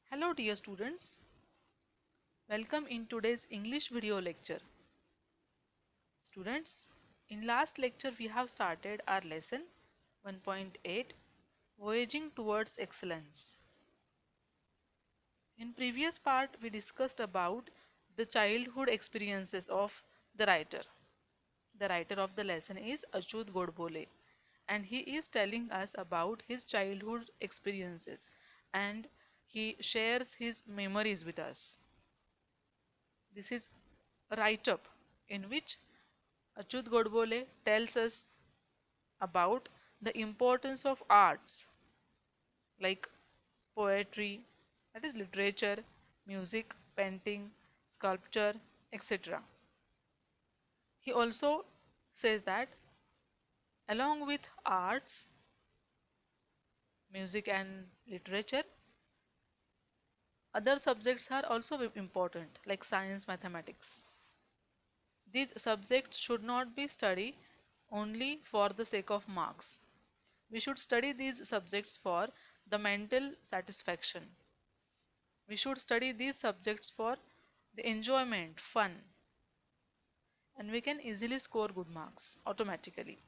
Hello dear students, welcome in today's English video lecture. Students, in last lecture we have started our lesson 1.8 Voyaging towards Excellence. In previous part we discussed about the childhood experiences of the writer. The writer of the lesson is Achyut Godbole and he is telling us about his childhood experiences and he shares his memories with us. This is a write up in which Achyut Godbole tells us about the importance of arts like poetry, that is literature, music, painting, sculpture, etc. He also says that along with arts, music, and literature, other subjects are also important like science, mathematics. These subjects should not be studied only for the sake of marks. We should study these subjects for the mental satisfaction. We should study these subjects for the enjoyment, fun, and we can easily score good marks automatically.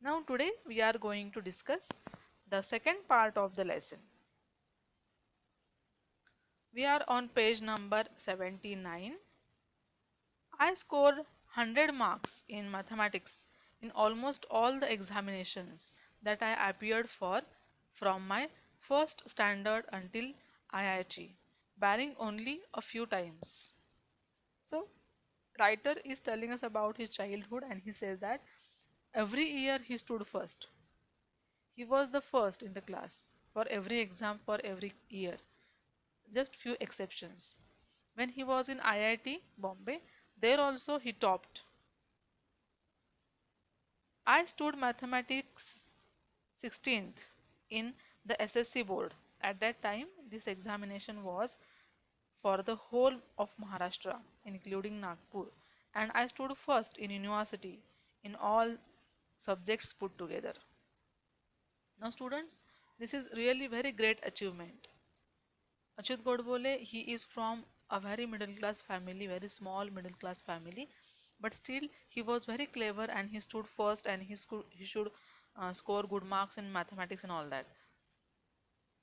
Now, today we are going to discuss the second part of the lesson. We are on page number 79. I scored 100 marks in mathematics in almost all the examinations that I appeared for from my first standard until IIT, barring only a few times. So, writer is telling us about his childhood and he says that every year he stood first. He was the first in the class for every exam for every year, just few exceptions. When he was in IIT Bombay, there also he topped. I stood mathematics 16th in the SSC board. At that time, this examination was for the whole of Maharashtra, including Nagpur, and I stood first in university in all subjects put together. Now, students, this is really very great achievement. Achyut Godbole, he is from a very middle class family, very small middle class family, but still he was very clever and he stood first and he should score good marks in mathematics and all that.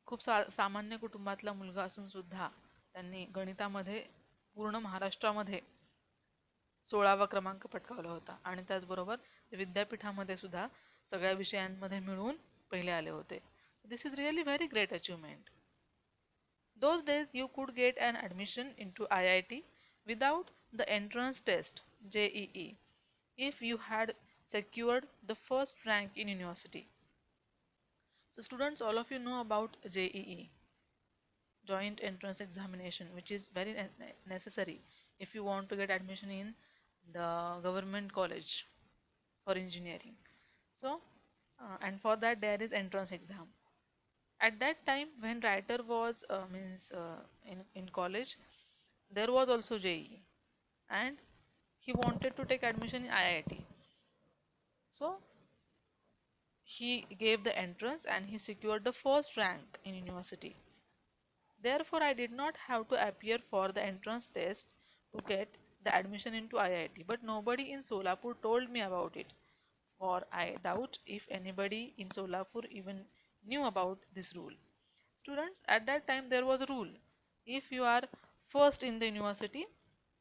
खूप सामान्य कुटुंबातला मुलगा असून सुद्धा त्यांनी गणितामध्ये पूर्ण महाराष्ट्रामध्ये 16वा क्रमांक पटकावला होता आणि त्याचबरोबर विद्यापीठामध्ये सुद्धा सगळ्या विषयांमध्ये मिळून पहिले आले होते. This is really very great achievement. Those days you could get an admission into IIT without the entrance test JEE if you had secured the first rank in university. So students, all of you know about JEE, Joint Entrance Examination, which is very necessary if you want to get admission in the government college for engineering. So and for that there is entrance exam. At that time when writer was in college, there was also JEE and he wanted to take admission in IIT. So he gave the entrance and he secured the first rank in university. Therefore, I did not have to appear for the entrance test to get the admission into IIT. But nobody in Solapur told me about it. For I doubt if anybody in Solapur even knew about this rule. Students, at that time there was a rule. If you are first in the university,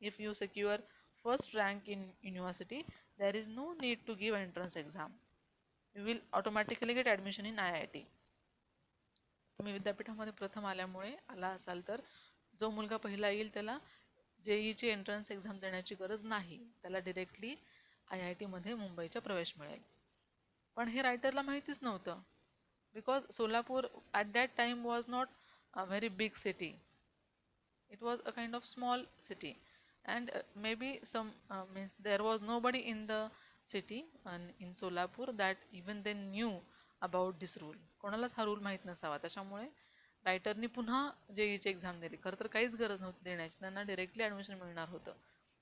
if you secure first rank in university, there is no need to give entrance exam. You will automatically get admission in IIT. तुम्ही विद्यापीठामध्ये प्रथम आल्यामुळे आला असाल तर जो मुलगा पहिला येईल त्याला जेईची एंट्रन्स एक्झाम देण्याची गरज नाही, त्याला डिरेक्टली IIT मध्ये मुंबईचा प्रवेश मिळेल. पण हे रायटरला माहितीच नव्हतं, because Solapur at that time was not a very big city. It was a kind of small city, and maybe means there was nobody in the city and in Solapur that even they knew about this rule. कोणालाच हा rule माहीत नसावा, त्याच्यामुळे रायटरनी पुन्हा जेईची exam दिली. खरं तर काहीच गरज नव्हती देण्याची, त्यांना डिरेक्टली ॲडमिशन मिळणार होतं,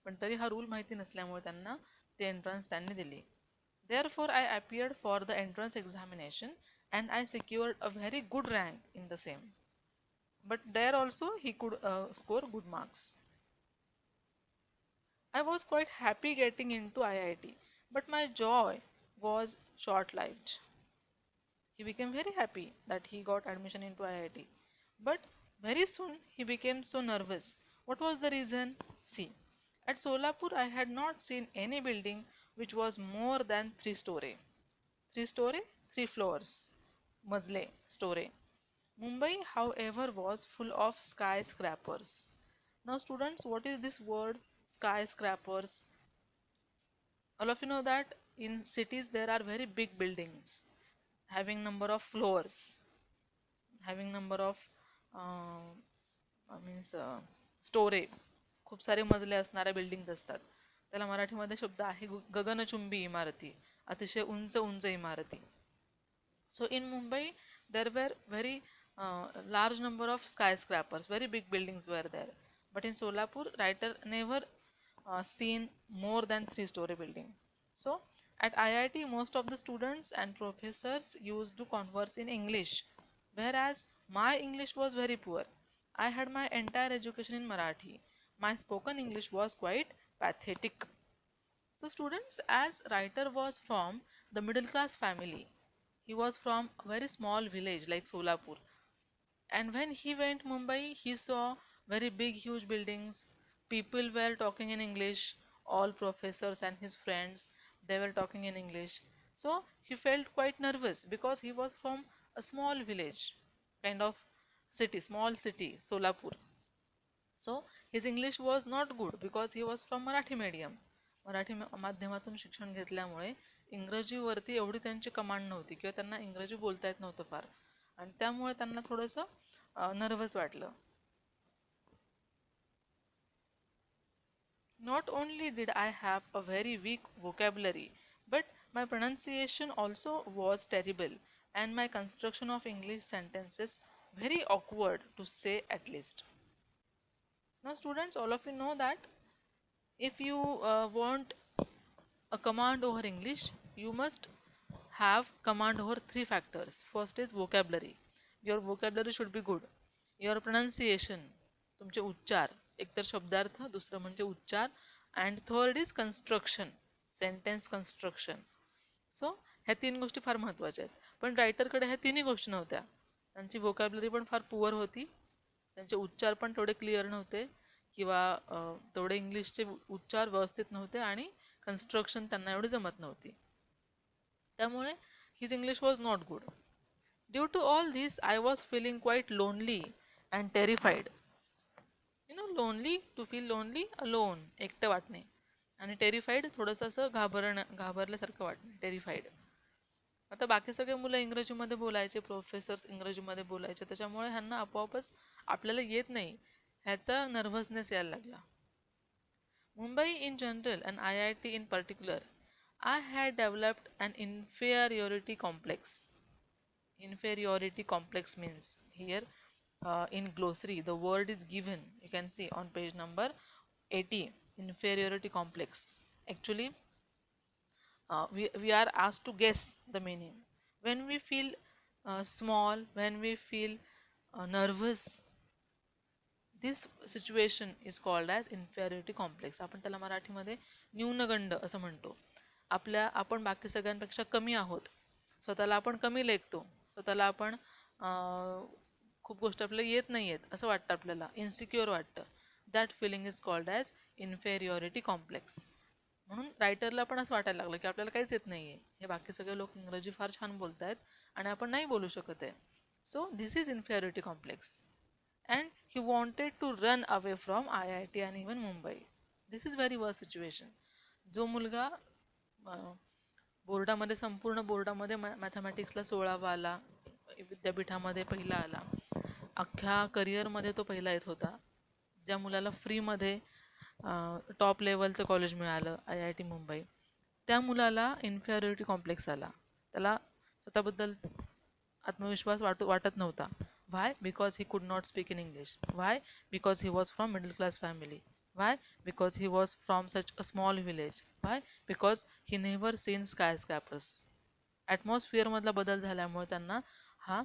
पण तरी हा रूल माहिती नसल्यामुळे त्यांना ते एंट्रन्स त्यांनी दिली. Therefore, I appeared for the entrance examination and I secured a very good rank in the same. but there also he could score good marks. I was quite happy getting into IIT, but my joy was short lived. He became very happy that he got admission into IIT, but very soon he became so nervous. What was the reason? See, at Solapur I had not seen any building which was more than 3 story. 3 story, 3 floors. Mazle, story. Mumbai, however, was full of skyscrapers. Now, students, what is this word skyscrapers? All of you know that in cities there are very big buildings having number of floors, having number of means storey, खूप सारे मजले असणाऱ्या building असतात. त्याला मराठीमध्ये शब्द आहे गगनचुंबी इमारती, अतिशय उंच उंच इमारती. So in Mumbai, there were very large number of skyscrapers, very big buildings were there. But in Solapur, writer never seen more than 3 story building. So at IIT, most of the students and professors used to converse in English, whereas my English was very poor. I had my entire education in Marathi. My spoken English was quite pathetic. So students, as writer was from the middle class family, he was from a very small village like Solapur. And when he went Mumbai, he saw very big, huge buildings. People were talking in English. All professors and his friends, they were talking in English. So he felt quite nervous because he was from a small village, kind of city, small city, Solapur. So his English was not good because he was from Marathi medium. Marathi माध्यमातून शिक्षण घेतल्यामुळे इंग्रजीवरती एवढी त्यांची command नव्हती किंवा त्यांना इंग्रजी बोलता येत नव्हतं फार, आणि त्यामुळे त्यांना थोडंसं नर्वस वाटलं. Not only did I have a very weak vocabulary, but my pronunciation also was terrible, and my construction of English sentences very awkward to say at least. Now, students, all of you know that if you want a command over English, you must have command over 3 factors. First is vocabulary. Your vocabulary should be good. Your pronunciation, तुमचे उच्चार, एकतर शब्दार्थ, दुसरं म्हणजे उच्चार, and third is construction, sentence construction. सो ह्या 3 गोष्टी फार महत्त्वाच्या आहेत. पण रायटरकडे ह्या तिन्ही गोष्टी नव्हत्या. त्यांची vocabulary पण फार पुअर होती, त्यांचे उच्चार पण तेवढे क्लिअर नव्हते, किंवा तेवढे इंग्लिशचे उच्चार व्यवस्थित नव्हते, आणि कन्स्ट्रक्शन त्यांना एवढी जमत नव्हती. त्यामुळे his English was not good. Due to all this I was feeling quite lonely and terrified. Lonely, to feel lonely, alone, एकटं वाटणे, आणि टेरिफाईड, थोडंसं असं घाबरल्यासारखं वाटणे, टेरिफाईड. आता बाकी सगळे मुलं इंग्रजीमध्ये बोलायचे, प्रोफेसर्स इंग्रजीमध्ये बोलायचे, त्याच्यामुळे ह्यांना आपोआपच आपल्याला येत नाही ह्याचा नर्व्हसनेस यायला लागला. Mumbai in general and IIT in particular, I had developed an inferiority complex. Inferiority complex means here in glossary the word is given. You can see on page number 80. Inferiority complex. Actually, we are asked to guess the meaning. When we feel small, when we feel nervous, this situation is called as inferiority complex. आपण त्याला मराठीमध्ये न्यूनगंड असं म्हणतो. आपण बाकी सगळ्यांपेक्षा कमी आहोत, स्वतःला आपण कमी लेखतो, स्वतःला आपण खूप गोष्टी आपल्याला येत नाही आहेत असं वाटतं, आपल्याला इन्सिक्युअर वाटतं. That feeling is called as inferiority complex. म्हणून रायटरला पण असं वाटायला लागलं की आपल्याला काहीच येत नाही आहे, हे बाकी सगळे लोक इंग्रजी फार छान बोलत आहेत आणि आपण नाही बोलू शकत आहे. So this is inferiority complex. And he wanted to run away from IIT and even Mumbai. This is very worst situation. जो मुलगा बोर्डामध्ये, संपूर्ण बोर्डामध्ये मॅथमॅटिक्सला 16वा आला, विद्यापीठामध्ये पहिला आला, अख्ख्या करिअरमध्ये तो पहिला येत होता, ज्या मुलाला फ्रीमध्ये टॉप लेवलचं कॉलेज मिळालं IIT मुंबई, त्या मुलाला इन्फेरियरिटी कॉम्प्लेक्स आला. त्याला स्वतःबद्दल आत्मविश्वास वाटत नव्हता. Why? Because he could not speak in English. Why? Because he was from middle class family. Why? Because he was from such a small village. Why? Because he never seen skyscrapers. ॲटमॉस्फिअरमधला बदल झाल्यामुळे त्यांना हा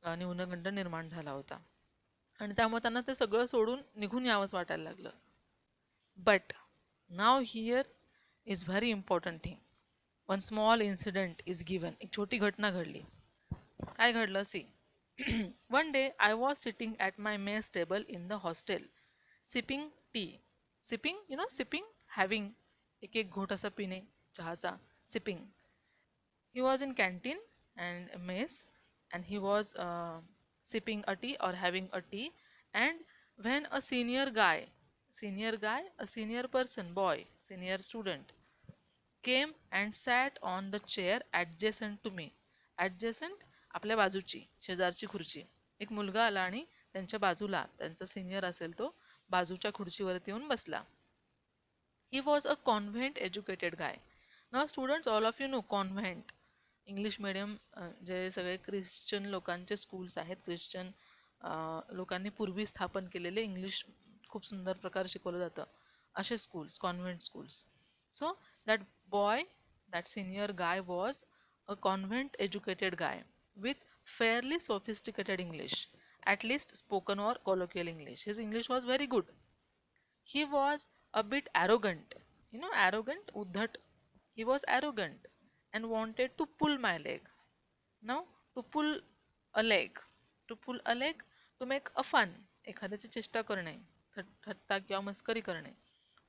न्यूनगंड निर्माण झाला होता. आणि त्यामुळे त्यांना ते सगळं सोडून निघून यावंच वाटायला लागलं. But now here is very important thing. One small incident is given. एक छोटी घटना घडली. काय घडलं? सी. One day I was sitting at my mess table in the hostel, sipping tea. Sipping, sipping, having एक एक घोट असा पिणे चहाचा. Sipping. He was in canteen and mess, and he was sipping a tea or having a tea. And when a a senior person, boy, senior student, came and sat on the chair adjacent to me. Adjacent आपल्या बाजूची, शेजारची खुर्ची. एक मुलगा आला आणि त्यांच्या बाजूला, त्यांचा सिनियर असेल तो, बाजूच्या खुर्चीवरती येऊन बसला. He was a convent educated guy. Now students, all of you know convent. English medium जे सगळे ख्रिश्चन लोकांचे स्कूल्स आहेत, ख्रिश्चन लोकांनी पूर्वी स्थापन केलेले, इंग्लिश खूप सुंदर प्रकारे शिकवलं जातं असे schools, convent schools. So that boy, that senior guy was a convent educated guy with fairly sophisticated English, at least spoken or colloquial English. His English was very good. He was a bit arrogant. Arrogant, uddhat. He was arrogant and wanted to pull my leg. Now, to pull a leg, to make a fun. एखाद्याची चेष्टा करणे, थट्टा किंवा मस्करी करणे.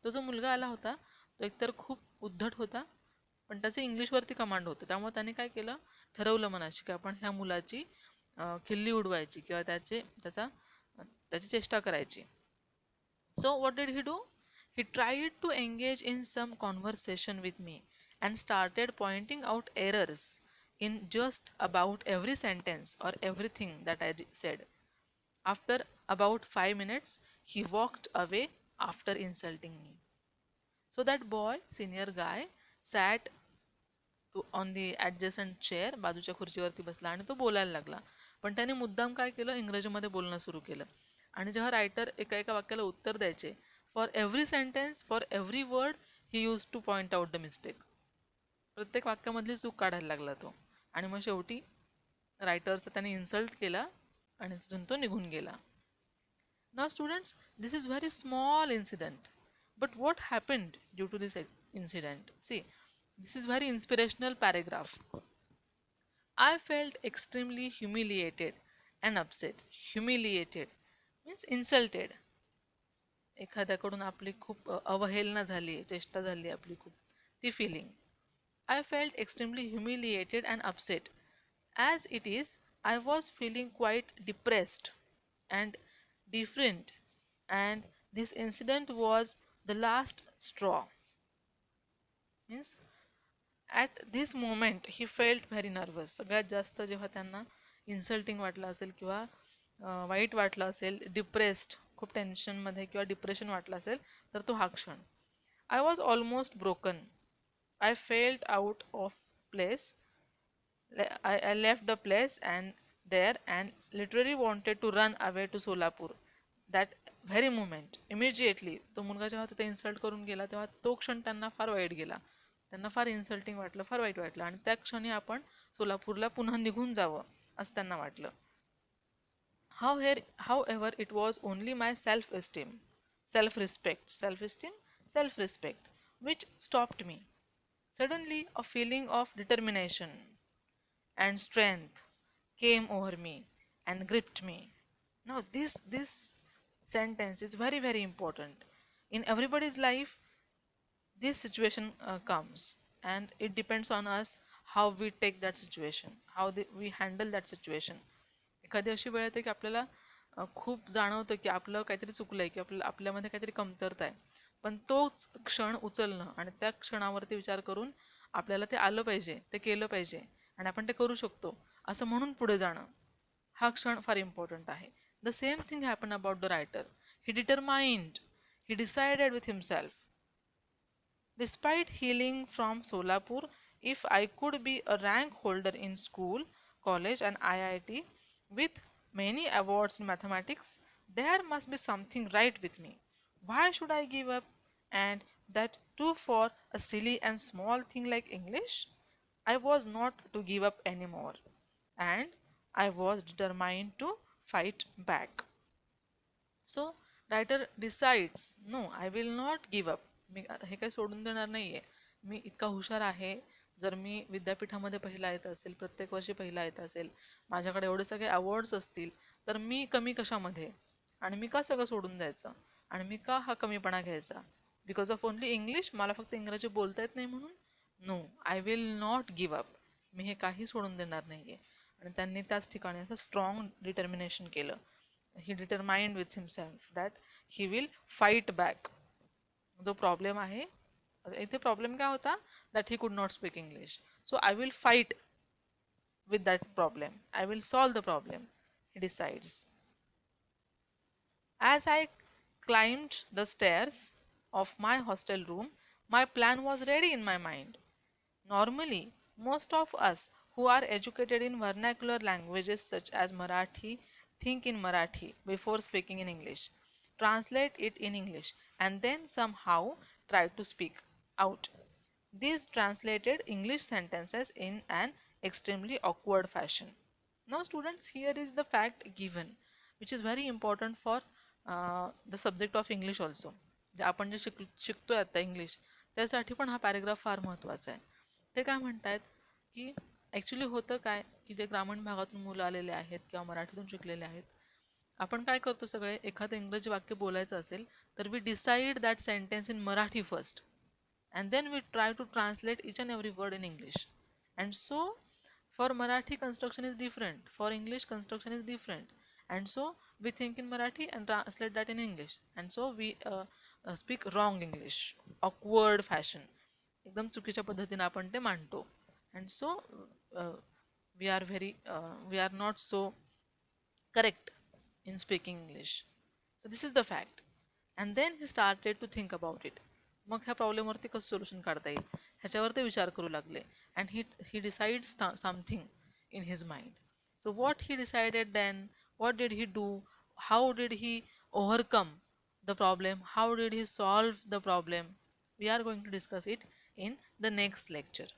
तो जो मुलगा आला होता तो एकतर खूप उद्धट होता, पण त्याचे इंग्लिशवरती कमांड होतं. त्यामुळे त्याने काय केलं, ठरवलं मनाशी की आपण ह्या मुलाची खिल्ली उडवायची किंवा त्याची चेष्टा करायची. So what did he do? He tried to engage in some conversation with me and started pointing out errors in just about every sentence or everything that I said. After about 5 minutes, he walked away after insulting me. So that boy, senior guy, sat on the adjacent chair, बाजूच्या खुर्चीवरती बसला आणि तो बोलायला लागला. पण त्याने मुद्दाम काय केलं, इंग्रजीमध्ये बोलणं सुरू केलं. आणि जेव्हा रायटर एका एका वाक्याला उत्तर द्यायचे, for every sentence, for every word, he use two point out the mistake. प्रत्येक वाक्यामधली चूक काढायला लागला तो. आणि मग शेवटी रायटरचा त्याने इन्सल्ट केला आणि तिथून तो निघून गेला. Now students, this is very small incident. But what happened due to this incident? See, this is very inspirational paragraph. I felt extremely humiliated and upset. Humiliated means insulted. एखाद्याकडून आपली खूप अवहेलना झाली, चेष्टा झाली आपली खूप, ती feeling. I felt extremely humiliated and upset. As it is, I was feeling quite depressed and different, and this incident was the last straw. Means at this moment he felt very nervous. सगळ्यात जास्त जेव्हा त्यांना insulting वाटलं असेल किंवा white वाटलं असेल, depressed, खूप टेन्शनमध्ये किंवा डिप्रेशन वाटलं असेल, तर तो हा क्षण. I was almost broken. I felt out of place. I left the place and there and literally wanted to run away to Solapur. That very moment, immediately, तो मुलगा जेव्हा तिथे इन्सल्ट करून गेला तेव्हा तो क्षण त्यांना फार वाईट गेला. त्यांना फार इन्सल्टिंग वाटलं, फार वाईट वाटलं आणि त्या क्षणी आपण सोलापूरला पुन्हा निघून जावं असं त्यांना वाटलं. However, it was only my self-esteem, self-respect, which stopped me. Suddenly, a feeling of determination and strength came over me and gripped me. Now, this sentence is very, very important. In everybody's life, this situation comes, and it depends on us how we take that situation, we handle that situation. एखादी अशी वेळ येते की आपल्याला खूप जाणवतं की आपलं काहीतरी चुकलंय की आपल्यामध्ये काहीतरी कमतरता आहे, पण तोच क्षण उचलणं आणि त्या क्षणावरती विचार करून आपल्याला ते आलं पाहिजे, ते केलं पाहिजे आणि आपण ते करू शकतो असं म्हणून पुढे जाणं, हा क्षण फार इम्पॉर्टंट आहे. The same thing happen about the writer. He determined, he decided with himself. Despite hailing from Solapur, if I could be a rank holder in school, college, and IIT with many awards in mathematics, there must be something right with me. Why should I give up? And that too for a silly and small thing like English? I was not to give up anymore, and I was determined to fight back. So writer decides, no I will not give up, मी हे काही सोडून देणार नाही आहे, मी इतका हुशार आहे, जर मी विद्यापीठामध्ये पहिला येत असेल, प्रत्येक वर्षी पहिला येत असेल, माझ्याकडे एवढे सगळे अवॉर्ड्स असतील, तर मी कमी कशामध्ये, आणि मी का सगळं सोडून द्यायचं, आणि मी का हा कमीपणा घ्यायचा, बिकॉज ऑफ ओनली इंग्लिश, मला फक्त इंग्रजी बोलता येत नाही म्हणून, no I will not give up, मी हे काही सोडून देणार नाही आहे. आणि त्यांनी त्याच ठिकाणी असं स्ट्रॉंग डिटर्मिनेशन केलं. He determined with himself that he will fight back. जो प्रॉब्लेम आहे इथे, प्रॉब्लेम काय होता, that he could not speak English, so I will fight with that problem. I will solve the problem, he decides. As I climbed the stairs of my hostel room, my plan was ready in my mind. Normally, most of us who are educated in vernacular languages such as Marathi think in Marathi before speaking in English, translate it in English, and then somehow try to speak out these translated English sentences in an extremely awkward fashion. Now, students, here is the fact given, which is very important for the subject of English also. जे आपण जे शिकतोय आता English, त्यासाठी पण हा paragraph फार महत्त्वाचा आहे. ते काय म्हणतायत की ॲक्च्युली होतं काय की जे ग्रामीण भागातून मुलं आलेले आहेत किंवा मराठीतून शिकलेले आहेत, आपण काय करतो, सगळे एखादं इंग्रजी वाक्य बोलायचं असेल तर we decide that sentence in Marathi first, and then we try to translate each and every word in English. And so for Marathi, construction is different, for English construction is different, and so we think in Marathi and translate that in English, and so we speak wrong English, awkward fashion, एकदम चुकीच्या पद्धतीने आपण ते मांडतो. And so we are not so correct in speaking English. So this is the fact. And then he started to think about it. मग ह्या प्रॉब्लेमवरती कसं solution काढता येईल ह्याच्यावर ते विचार करू लागले. And he decides something in his mind. So what he decided then, what did he do, how did he overcome the problem, how did he solve the problem, we are going to discuss it in the next lecture.